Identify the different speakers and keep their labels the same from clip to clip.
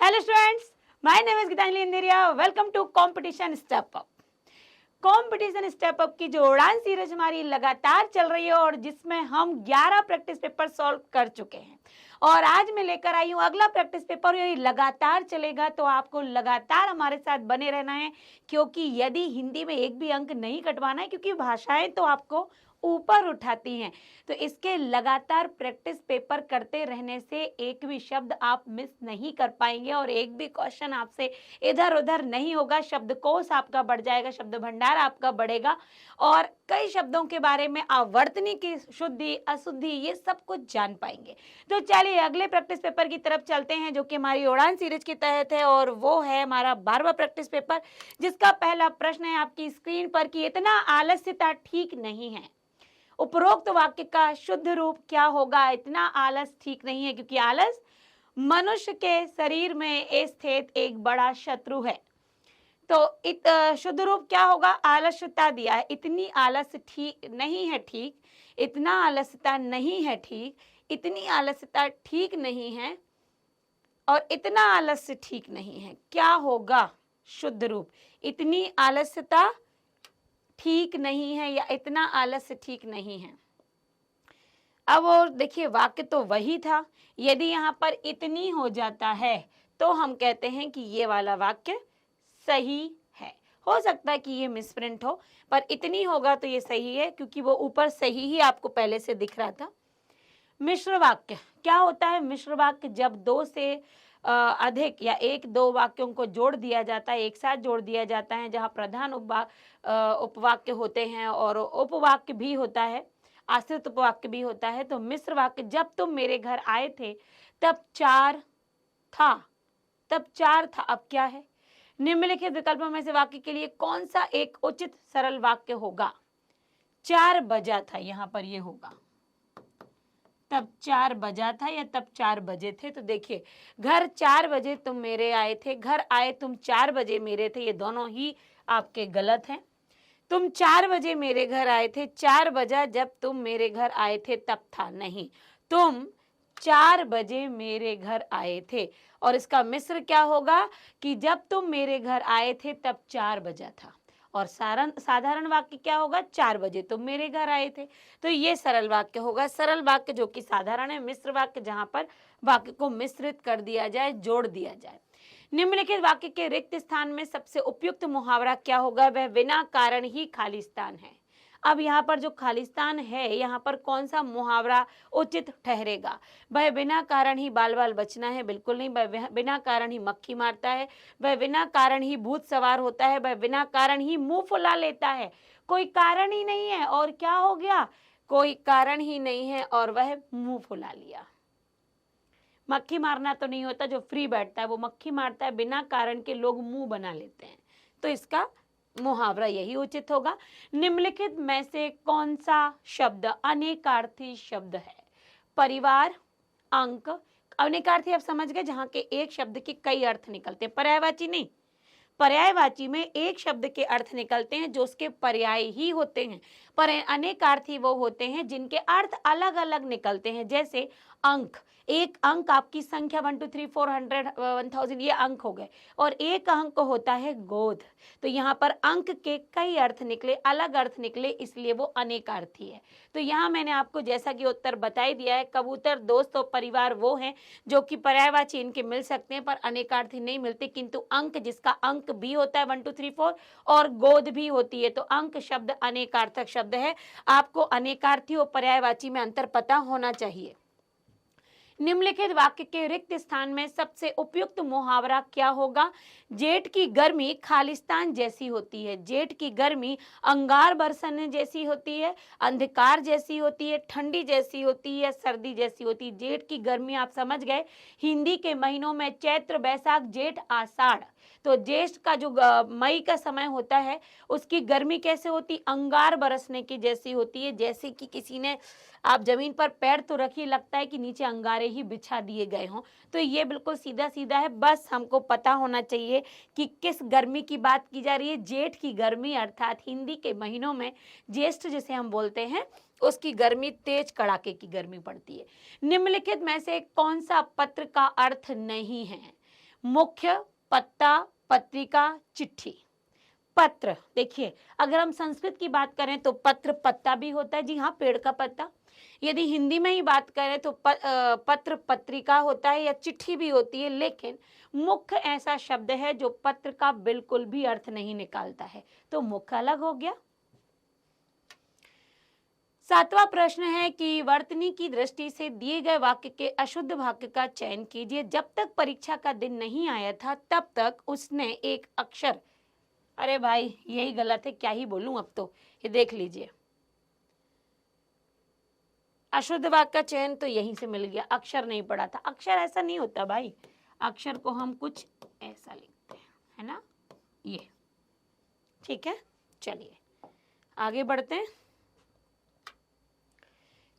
Speaker 1: Hello students, my name is Gitanjali Indiria. Welcome to Competition Step Up. Competition step up की जो उड़ान series हमारी लगातार चल रही है और जिसमें हम 11 प्रैक्टिस पेपर सॉल्व कर चुके हैं और आज मैं लेकर आई हूँ अगला प्रैक्टिस पेपर। ये लगातार चलेगा तो आपको लगातार हमारे साथ बने रहना है, क्योंकि यदि हिंदी में एक भी अंक नहीं कटवाना है, क्योंकि भाषाएं तो आपको ऊपर उठाती हैं, तो इसके लगातार प्रैक्टिस पेपर करते रहने से एक भी शब्द आप मिस नहीं कर पाएंगे और एक भी क्वेश्चन आपसे इधर उधर नहीं होगा। शब्दकोश आपका बढ़ जाएगा, शब्द भंडार आपका बढ़ेगा और कई शब्दों के बारे में आवर्तनी की शुद्धि अशुद्धि ये सब कुछ जान पाएंगे। तो चलिए अगले प्रैक्टिस पेपर की तरफ चलते हैं, जो कि हमारी उड़ान सीरीज के तहत है और वो है हमारा 12वां प्रैक्टिस पेपर, जिसका पहला प्रश्न है आपकी स्क्रीन पर कि इतना आलस्यता ठीक नहीं है। उपरोक्त वाक्य का शुद्ध रूप क्या होगा? इतना आलस ठीक नहीं है, क्योंकि आलस मनुष्य के शरीर में स्थित एक बड़ा शत्रु है। तो शुद्ध रूप क्या होगा? आलस्यता दिया है, इतनी आलस ठीक नहीं है, ठीक, इतना आलस्यता नहीं है, ठीक, इतनी आलस्यता ठीक नहीं है और इतना आलस्य ठीक नहीं है। क्या होगा शुद्ध रूप? इतनी आलस्यता ठीक नहीं है या इतना आलस्य ठीक नहीं है। अब और देखिए वाक्य तो वही था, यदि यहाँ पर इतनी हो जाता है तो हम कहते हैं कि ये वाला वाक्य सही है। हो सकता है कि ये मिसप्रिंट हो, पर इतनी होगा तो ये सही है, क्योंकि वो ऊपर सही ही आपको पहले से दिख रहा था। मिश्र वाक्य क्या होता है? मिश्र वाक्य जब दो से अधिक या एक दो वाक्यों को जोड़ दिया जाता है, एक साथ जोड़ दिया जाता है, जहाँ प्रधान उपवाक्य होते हैं और उपवाक्य भी होता है, आश्रित उपवाक्य भी होता है। तो मिश्र वाक्य, जब तुम मेरे घर आए थे तब 4 था, तब 4 था, अब क्या है? निम्नलिखित विकल्पों में से वाक्य के लिए कौन सा एक उचित सरल वाक्य होगा? 4 बजा था, यहाँ पर ये होगा तब 4 बजा था या तब 4 बजे थे। तो देखिए, घर 4 बजे तुम मेरे आए थे, घर आए तुम 4 बजे मेरे थे, ये दोनों ही आपके गलत हैं। तुम 4 बजे मेरे घर आए थे, 4 बजा जब तुम मेरे घर आए थे तब था, नहीं, तुम 4 बजे मेरे घर आए थे। और इसका मिश्र क्या होगा कि जब तुम मेरे घर आए थे तब 4 बजा था। और साधारण वाक्य क्या होगा? 4 बजे तुम मेरे घर आए थे। तो ये सरल वाक्य होगा। सरल वाक्य जो कि साधारण है, मिश्र वाक्य जहां पर वाक्य को मिश्रित कर दिया जाए, जोड़ दिया जाए। निम्नलिखित वाक्य के रिक्त स्थान में सबसे उपयुक्त मुहावरा क्या होगा? वह बिना कारण ही खालिस्तान है। अब यहाँ पर जो खालिस्तान है, यहाँ पर कौन सा मुहावरा उचित ठहरेगा? वह बिना कारण ही बाल बाल बचना है, बिल्कुल नहीं। वह बिना कारण ही मक्खी मारता है, वह बिना कारण ही भूत सवार होता है, वह बिना कारण ही मुंह फुला लेता है। कोई कारण ही नहीं है और क्या हो गया? कोई कारण ही नहीं है और वह मुंह फुला लिया। मक्खी मारना तो नहीं होता, जो फ्री बैठता है वो मक्खी मारता है, बिना कारण के लोग मुंह बना लेते हैं। तो इसका मुहावरा यही उचित होगा। निम्नलिखित में से कौन सा शब्द अनेकार्थी शब्द है? परिवार, अंक। अनेकार्थी आप समझ गए, जहां के एक शब्द के कई अर्थ निकलते हैं, पर्यायवाची नहीं। पर्यायवाची में एक शब्द के अर्थ निकलते हैं जो उसके पर्याय ही होते हैं, पर अनेकार्थी वो होते हैं जिनके अर्थ अलग अलग निकलते हैं। जैसे अंक, एक अंक आपकी संख्या 1 2 3 400 1000 ये अंक हो गए, और एक अंक होता है गोद। तो यहाँ पर अंक के कई अर्थ निकले, अलग अर्थ निकले, इसलिए वो अनेकार्थी है। तो यहाँ मैंने आपको जैसा कि उत्तर बता ही दिया है, कबूतर, दोस्त और परिवार वो हैं जो कि पर्यायवाची इनके मिल सकते हैं पर अनेकार्थी नहीं मिलते, किंतु अंक जिसका अंक भी होता है 1 2 3 4 और गोद भी होती है, तो अंक शब्द अनेकार्थक शब्द है। आपको अनेकार्थी और पर्यायवाची में अंतर पता होना चाहिए। निम्नलिखित वाक्य के रिक्त स्थान में सबसे उपयुक्त मुहावरा क्या होगा? जेठ की गर्मी खालिस्तान जैसी होती है। जेठ की गर्मी अंगार बरसने जैसी होती है, अंधकार जैसी होती है, ठंडी जैसी होती है, सर्दी जैसी होती है। जेठ की गर्मी आप समझ गए, हिंदी के महीनों में चैत्र, बैसाख, जेठ, आषाढ़। तो ज्येष्ठ का जो मई का समय होता है, उसकी गर्मी कैसे होती? अंगार बरसने की जैसी होती है, जैसे कि किसी ने, आप जमीन पर पैर तो रखिए, लगता है कि नीचे अंगारे ही बिछा दिए गए हों। तो ये बिल्कुल सीधा सीधा है, बस हमको पता होना चाहिए कि किस गर्मी की बात की जा रही है। जेठ की गर्मी अर्थात हिंदी के महीनों में ज्येष्ठ जिसे हम बोलते हैं, उसकी गर्मी तेज कड़ाके की गर्मी पड़ती है। निम्नलिखित में से कौन सा पत्र का अर्थ नहीं है? मुख्य, पत्ता, पत्रिका, चिट्ठी। पत्र, देखिए अगर हम संस्कृत की बात करें तो पत्र पत्ता भी होता है, जी हाँ, पेड़ का पत्ता। यदि हिंदी में ही बात करें तो पत्र पत्रिका होता है या चिट्ठी भी होती है, लेकिन मुख्य ऐसा शब्द है जो पत्र का बिल्कुल भी अर्थ नहीं निकालता है, तो मुख्य अलग हो गया। 7वां प्रश्न है कि वर्तनी की दृष्टि से दिए गए वाक्य के अशुद्ध वाक्य का चयन कीजिए। जब तक परीक्षा का दिन नहीं आया था तब तक उसने एक अक्षर, अरे भाई यही गलत है, क्या ही बोलूं अब तो, ये देख लीजिए। अशुद्ध वाक्य का चयन तो यहीं से मिल गया, अक्षर नहीं पढ़ा था। अक्षर ऐसा नहीं होता भाई, अक्षर को हम कुछ ऐसा लिखते हैं, है ना, ये ठीक है। चलिए आगे बढ़ते हैं।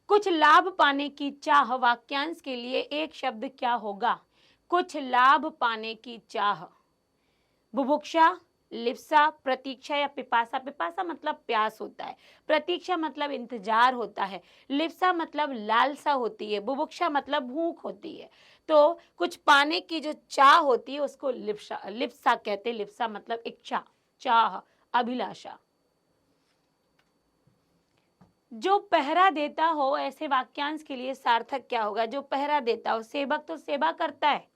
Speaker 1: कुछ लाभ पाने की चाह, वाक्यांश के लिए एक शब्द क्या होगा? कुछ लाभ पाने की चाह, बुभुक्षा, लिप्सा, प्रतीक्षा या पिपासा। पिपासा मतलब प्यास होता है, प्रतीक्षा मतलब इंतजार होता है, लिप्सा मतलब लालसा होती है, बुभुक्षा मतलब भूख होती है। तो कुछ पाने की जो चाह होती है उसको लिप्सा कहते हैं। लिप्सा मतलब इच्छा, चाह, अभिलाषा। जो पहरा देता हो, ऐसे वाक्यांश के लिए सार्थक क्या होगा? जो पहरा देता हो, सेवक तो सेवा करता है,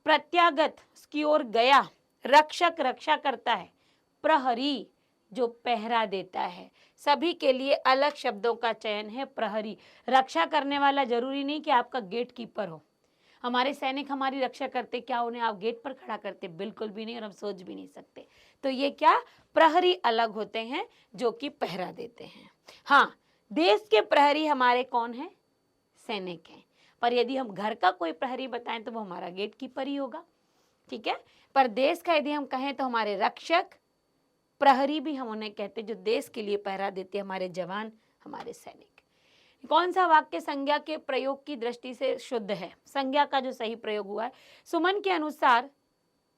Speaker 1: प्रत्यागत उसकी ओर गया, रक्षक रक्षा करता है, प्रहरी जो पहरा देता है। सभी के लिए अलग शब्दों का चयन है। प्रहरी, रक्षा करने वाला जरूरी नहीं कि आपका गेट कीपर हो। हमारे सैनिक हमारी रक्षा करते, क्या उन्हें आप गेट पर खड़ा करते? बिल्कुल भी नहीं, और हम सोच भी नहीं सकते। तो ये क्या, प्रहरी अलग होते हैं जो कि पहरा देते हैं। हाँ, देश के प्रहरी हमारे कौन है? सैनिक हैं। पर यदि हम घर का कोई प्रहरी बताएं तो वो हमारा गेट कीपर ही होगा, ठीक है। पर देश का यदि हम कहें तो हमारे रक्षक, प्रहरी भी हम उन्हें कहते हैं जो देश के लिए पहरा देते हैं, हमारे जवान, हमारे सैनिक। कौन सा वाक्य संज्ञा के प्रयोग की दृष्टि से शुद्ध है? संज्ञा का जो सही प्रयोग हुआ है, सुमन के अनुसार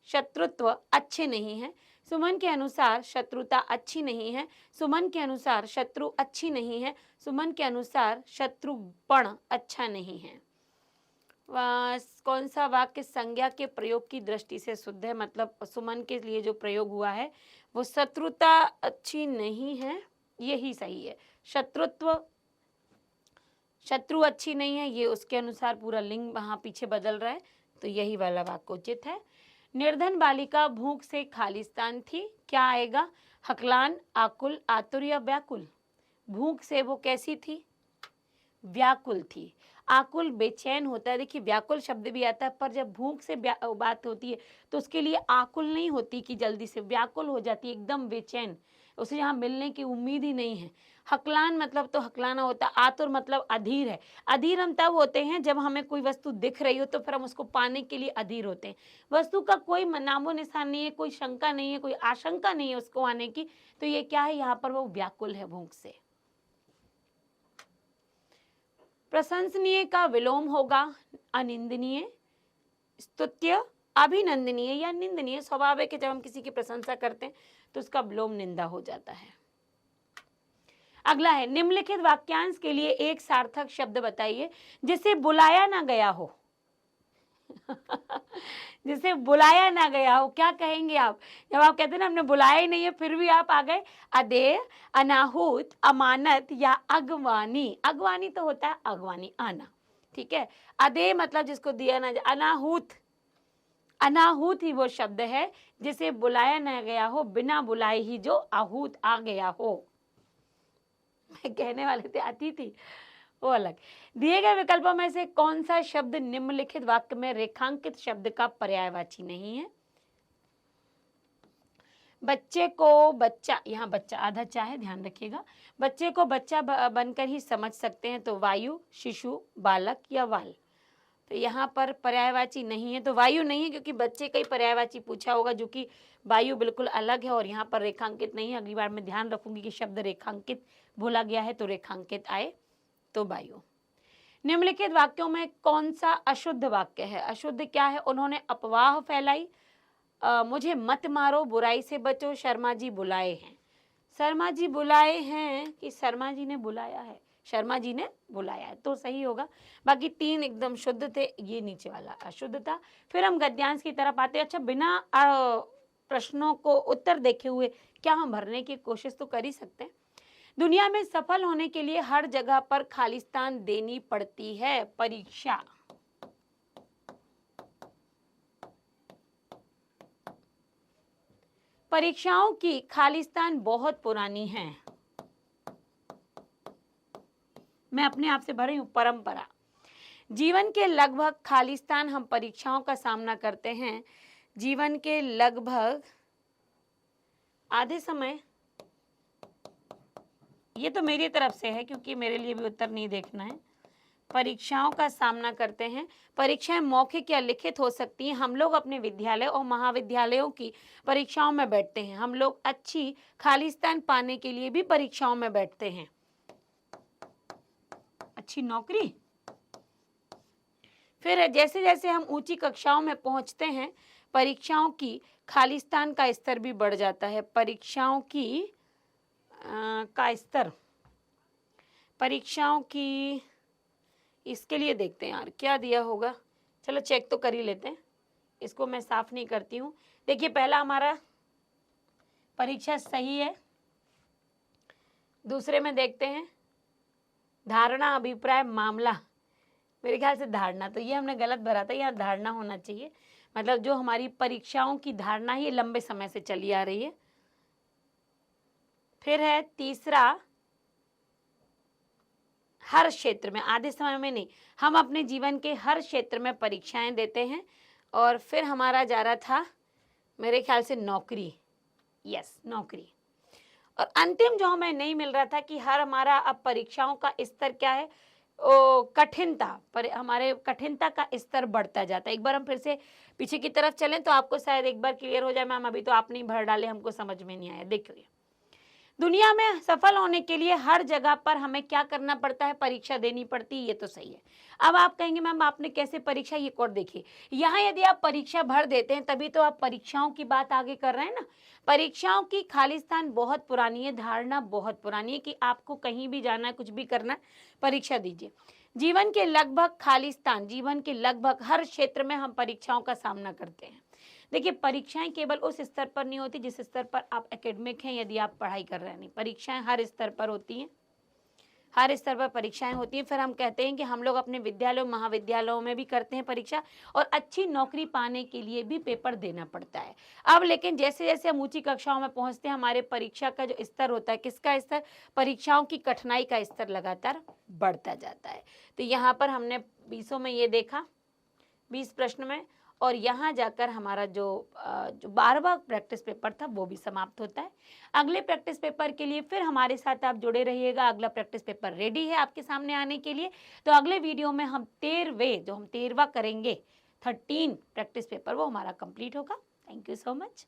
Speaker 1: शत्रुत्व अच्छे नहीं है, सुमन के अनुसार शत्रुता अच्छी नहीं है, सुमन के अनुसार शत्रु अच्छी नहीं है, सुमन के अनुसार शत्रुपण अच्छा नहीं है। कौन सा वाक्य संज्ञा के प्रयोग की दृष्टि से शुद्ध है? मतलब सुमन के लिए जो प्रयोग हुआ है वो शत्रुता अच्छी नहीं है, यही सही है। शत्रु अच्छी नहीं है, ये उसके अनुसार पूरा लिंग वहां पीछे बदल रहा है, तो यही वाला वाक्य उचित है। निर्धन बालिका भूख से खालिस्तान थी, क्या आएगा? हकलान, आकुल, आतुर या व्याकुल। भूख से वो कैसी थी? व्याकुल थी। आकुल बेचैन होता है, देखिए व्याकुल शब्द भी आता है, पर जब भूख से बात होती है तो उसके लिए आकुल नहीं होती कि जल्दी से, व्याकुल हो जाती है, एकदम बेचैन, उसे यहाँ मिलने की उम्मीद ही नहीं है। हकलान मतलब तो हकलाना होता है, आतुर मतलब अधीर है। अधीर हम तब होते हैं जब हमें कोई वस्तु दिख रही हो तो फिर हम उसको पाने के लिए अधीर होते हैं। वस्तु का कोई नामो निशान नहीं है, कोई शंका नहीं है, कोई आशंका नहीं है उसको आने की, तो ये क्या है, यहाँ पर वो व्याकुल है भूख से। प्रशंसनीय का विलोम होगा अनिंदनीय, स्तुत्य, अभिनंदनीय या निंदनीय। स्वाभाविक है जब हम किसी की प्रशंसा करते हैं तो उसका विलोम निंदा हो जाता है। अगला है, निम्नलिखित वाक्यांश के लिए एक सार्थक शब्द बताइए जिसे बुलाया ना गया हो। जिसे बुलाया ना गया हो, क्या कहेंगे आप? जब आप कहते हैं ना हमने बुलाया ही नहीं है फिर भी आप आ गए। अदेय, अनाहूत, अमानत या अगवानी। अगवानी तो होता है अगवानी, आना, ठीक है। अदेय मतलब जिसको दिया ना जाए, अनाहूत, अनाहूत ही वो शब्द है जिसे बुलाया ना गया हो, बिना बुलाए ही जो आहूत आ गया हो। मैं कहने वाले थे आती थी, वो अलग। दिए गए विकल्पों में से कौन सा शब्द निम्नलिखित वाक्य में रेखांकित शब्द का पर्यायवाची नहीं है? बच्चे को बच्चा, यहाँ बच्चा आधा चाहे, ध्यान रखिएगा। बच्चे को बच्चा बनकर ही समझ सकते हैं, तो वायु, शिशु, बालक या वाल। तो यहाँ पर पर्यायवाची नहीं है, तो वायु नहीं है क्योंकि बच्चे का ही पर्यायवाची पूछा होगा, जो कि वायु बिल्कुल अलग है, और यहाँ पर रेखांकित नहीं है। अगली बार मैं ध्यान रखूंगी कि शब्द रेखांकित बोला गया है तो रेखांकित आए, तो वायु। निम्नलिखित वाक्यों में कौन सा अशुद्ध वाक्य है? अशुद्ध क्या है? उन्होंने अफवाह फैलाई, मुझे मत मारो, बुराई से बचो, शर्मा जी बुलाए हैं। शर्मा जी बुलाए हैं कि शर्मा जी ने बुलाया है? शर्मा जी ने बुलाया है, तो सही होगा। बाकी 3 एकदम शुद्ध थे, ये नीचे वाला अशुद्ध था। फिर हम गद्यांश की तरफ आते हैं। अच्छा, बिना प्रश्नों को उत्तर देखे हुए क्या हम भरने की कोशिश तो कर ही सकते हैं। दुनिया में सफल होने के लिए हर जगह पर खालिस्तान देनी पड़ती है। परीक्षा, परीक्षाओं की खालिस्तान बहुत पुरानी है। मैं अपने आप से भर रही हूं। परंपरा, जीवन के लगभग खालिस्तान हम परीक्षाओं का सामना करते हैं। जीवन के लगभग आधे समय, ये तो मेरी तरफ से है क्योंकि मेरे लिए भी उत्तर नहीं देखना है। परीक्षाओं का सामना करते हैं। परीक्षाएं मौखिक या लिखित हो सकती हैं। हम लोग अपने विद्यालय और महाविद्यालयों की परीक्षाओं में बैठते हैं। हम लोग अच्छी खालिस्तान पाने के लिए भी परीक्षाओं में बैठते हैं। अच्छी नौकरी, फिर जैसे जैसे हम ऊंची कक्षाओं में पहुंचते हैं, परीक्षाओं की खालिस्तान का स्तर भी बढ़ जाता है। परीक्षाओं की का स्तर, परीक्षाओं की, इसके लिए देखते हैं यार क्या दिया होगा। चलो चेक तो कर ही लेते हैं, इसको मैं साफ नहीं करती हूँ। देखिए, पहला हमारा परीक्षा सही है। दूसरे में देखते हैं धारणा, अभिप्राय, मामला। मेरे ख्याल से धारणा, तो ये हमने गलत भरा था, यहाँ धारणा होना चाहिए। मतलब जो हमारी परीक्षाओं की धारणा ही लंबे समय से चली आ रही है। फिर है तीसरा, हर क्षेत्र में, आधे समय में नहीं, हम अपने जीवन के हर क्षेत्र में परीक्षाएं देते हैं। और फिर हमारा जा रहा था मेरे ख्याल से नौकरी, यस नौकरी। और अंतिम जो हमें नहीं मिल रहा था कि हर हमारा अब परीक्षाओं का स्तर क्या है, कठिनता, पर हमारे कठिनता का स्तर बढ़ता जाता है। एक बार हम फिर से पीछे की तरफ चलें तो आपको शायद एक बार क्लियर हो जाए। मैम अभी तो आपने भर डाले, हमको समझ में नहीं आया। देखिए, दुनिया में सफल होने के लिए हर जगह पर हमें क्या करना पड़ता है, परीक्षा देनी पड़ती है, ये तो सही है। अब आप कहेंगे मैम आपने कैसे परीक्षा, ये और देखिए, यहाँ यदि आप परीक्षा भर देते हैं तभी तो आप परीक्षाओं की बात आगे कर रहे हैं ना। परीक्षाओं की खालिस्तान बहुत पुरानी है, धारणा बहुत पुरानी है कि आपको कहीं भी जाना है, कुछ भी करना है, परीक्षा दीजिए। जीवन के लगभग खालिस्तान, जीवन के लगभग हर क्षेत्र में हम परीक्षाओं का सामना करते हैं। देखिए, परीक्षाएं केवल उस स्तर पर नहीं होती जिस स्तर पर आप एकेडमिक हैं, यदि आप पढ़ाई कर रहे हैं, नहीं, परीक्षाएं हर स्तर पर होती हैं, हर स्तर पर परीक्षाएं होती हैं। फिर हम कहते हैं कि हम लोग अपने विद्यालयों महाविद्यालयों में भी करते हैं परीक्षा, और अच्छी नौकरी पाने के लिए भी पेपर देना पड़ता है। अब लेकिन जैसे जैसे हम ऊंची कक्षाओं में पहुंचते हैं, हमारे परीक्षा का जो स्तर होता है, किसका स्तर, परीक्षाओं की कठिनाई का स्तर लगातार बढ़ता जाता है। तो यहाँ पर हमने 20 में ये देखा, 20 प्रश्न में, और यहाँ जाकर हमारा जो 12वां प्रैक्टिस पेपर था वो भी समाप्त होता है। अगले प्रैक्टिस पेपर के लिए फिर हमारे साथ आप जुड़े रहिएगा। अगला प्रैक्टिस पेपर रेडी है आपके सामने आने के लिए। तो अगले वीडियो में हम 13वां करेंगे, 13 प्रैक्टिस पेपर, वो हमारा कंप्लीट होगा। Thank you so much.